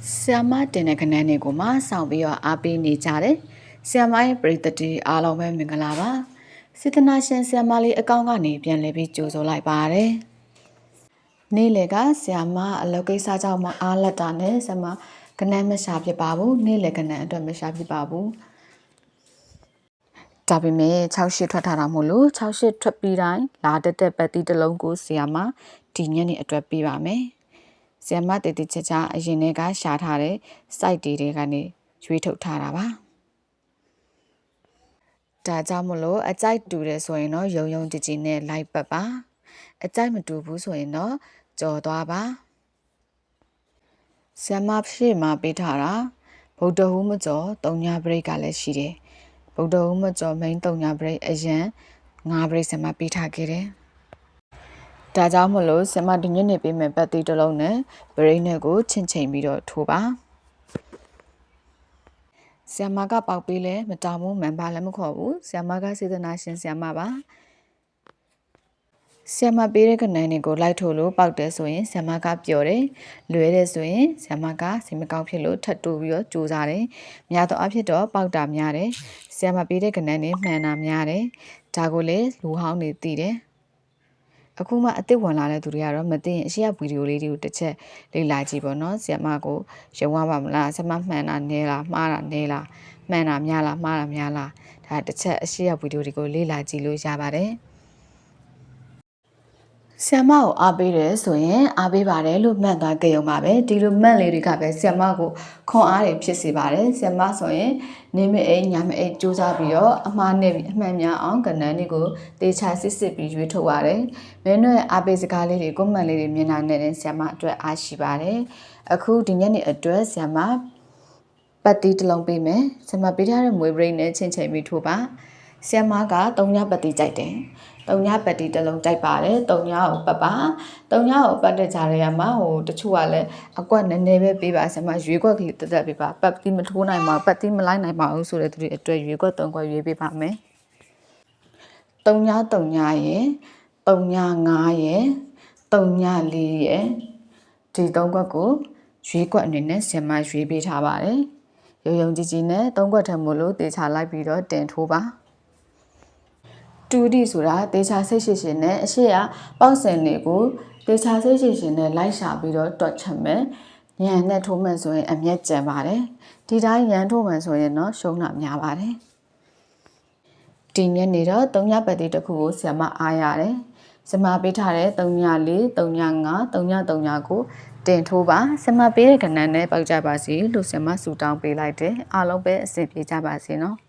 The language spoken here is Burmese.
ဆီယမတင်တဲ့ခဏန်းတွေကိုမှစောင့်ပြီးတော့အားပေးနေကြတယ်။ဆီယမရဲ့ပရိသတ်တွေအားလုံးပဲမင်္ဂလာပါ။စေတနာရှင်ဆီယမလေးအကောင့်ကနေပြန်လည်ပြီးကြိုဆိုလိုက်ပါတယ်။နေ့လေကဆီယမအလုပ်ကိစ္စကြောင့်မအားလက်တာနဲ့ဆီယမခဏန်းမရှာဖြစ်ပါဘူး။နေ့လေခဏန်းအတွက်မရှာဖြစ်ပါဘူး။ဒါပေမဲ့68ထွက်ထားတာမို့လို့68ထွက်ပြီးတိုင်းလာတက်ပတ်တီးတစ်လုံးကိုဆီယမဒီညနေအတွက်ပေးပါမယ်။ဆီယမတေတေချာချာအရင်ကရှာထားတဲ့ site တွေကနေရွေးထုတ်ထားတာပါဒါကြောင့်မလို့အကြိုက်တူတယ်ဆိုရင်တော့ယုံယုံကြည်ကြည်နဲ့ like ပတ်ပါအကြိုက်မတူဘူးဆိုရင်တော့ကြော်သွားပါဆီယမဖြည့်မှာပေးထားတာဗုဒ္ဓဟူးမကျော်3ညဘရိတ်ကလည်းရှိတယ်ဗုဒ္ဓဟူးမကျော် main 3ညဘရိတ်အရင်9ဘရိတ်ဆီယမပေးထားခဲ့တယ်ဒါကြောင့်မလို့ဆီယမဒီညနေပေးမယ်ပတ်တီးတစ်လုံးနဲ့ဘရိတ်နဲ့ကိုချင့်ချိန်ပြီးတော့ထိုးပါဆီယမကပေါက်ပေးလဲမတောင်းဘူးမန်ပါလည်းမခေါ်ဘူးဆီယမကစေတနာရှင်ဆီယမပါဆီယမပေးတဲ့ကဏ္ဍတွေကိုလိုက်ထိုးလို့ပေါက်တယ်ဆိုရင်ဆီယမကပျော်တယ်လွဲတယ်ဆိုရင်ဆီယမကစိတ်မကောင်းဖြစ်လို့ထပ်တိုးပြီးတော့ကြိုးစားတယ်များသောအားဖြင့်တော့ပေါက်တာများတယ်ဆီယမပေးတဲ့ကဏ္ဍတွေမှန်တာများတယ်ဒါကိုလည်းလူဟောင်းနေသိတယ်အခုမှအစ်စ်ဝင်လာတဲ့သူတွေကတော့မသိရင်အရှိရဗီဒီယိုလေးတွေကိုတစ်ချက်လေ့လာကြည့်ပါတော့ဆီယမကိုရုံရပါမလားဆီယမမှန်တာနည်းလားမှားတာနည်းလားမှန်တာများလားမှားတာများလားဒါတစ်ချက်အရှိရဗီဒီယိုတွေကိုလေ့လာကြည့်လို့ရပါတယ်ဆီယမကိုအားပေးတယ်ဆိုရင်အားပေးပါတယ်လို့မှတ်သွားကြရုံပါပဲဒီလိုမှတ်လေးတွေကပဲဆီယမကိုခွန်အားတွေဖြစ်စေပါတယ်ဆီယမဆိုရင်နေမအိမ်ညမအိမ်စူးစမ်းပြီးတော့အမှားနဲ့အမှန်များအောင်ကဏ္ဍတွေကိုတေချာစစ်ပြီးရွေးထုတ်ရတယ်မင်းတို့ရဲ့အားပေးစကားလေးတွေကွန်မန့်လေးတွေမြင်လာနေတဲ့ဆီယမအတွက်အားရှိပါတယ်အခုဒီညနေအတွက်ဆီယမပတ်တီးတစ်လုံးပေးမယ်ဆီယမပေးထားတဲ့မွေးဘရိတ်နဲ့ချင်းချိန်ပြီးထိုးပါဆီယမက3ညပတ်တီးကြိုက်တယ်3ညပတ်တီးတစ်လုံးကြိုက်ပါတယ်3ညကိုပတ်ပါ3ညကိုပတ်တဲ့ကြားထဲမှာတချို့ကလည်းအကွက်နည်းနည်းပဲပေးပါဆီယမရွေးကွက်ကလေးတက်ပေးပါပတ်တီးမထိုးနိုင်ပါပတ်တီးမလိုက်နိုင်ပါဘူးဆိုတဲ့သူတွေအတွက်ရွေးကွက်3ကွက်ရွေးပေးပါမယ်3ည3ညရဲ့3ည5ရဲ့3ည4ရဲ့ဒီ3ကွက်ကိုရွေးကွက်အနေနဲ့ဆီယမရွေးပေးထားပါတယ်ရုံရုံကြည်ကြည်နဲ့3ကွက်ထက်မို့လို့တေချာလိုက်ပြီးတော့တင်ထိုးပါ2D ဆိုတာတေချာစိတ်ရှိရှင်နဲ့အရှိရပေါက်စင်တွေကိုတေချာစိတ်ရှိရှင်နဲ့လိုက်ရှာပြီးတော့တွက်ချက်မယ်ညံနဲ့ထိုးမှန်ဆိုရင်အမျက်ကျန်ပါတယ်ဒီတိုင်းညံထိုးမှန်ဆိုရင်တော့ရှုံးတာများပါတယ်ဒီညနေတော့3ညပတ်တီးတစ်ခုကိုဆီယမအားရတယ်ဆီယမပေးထားတဲ့3ည4 3ည5 3ည3ညကိုတင်ထိုးပါဆီယမပေးတဲ့ကဏ္ဍနဲ့ပေါက်ကြပါစေလို့ဆီယမဆူတောင်းပေးလိုက်တယ်အားလုံးပဲအဆင်ပြေကြပါစေနော်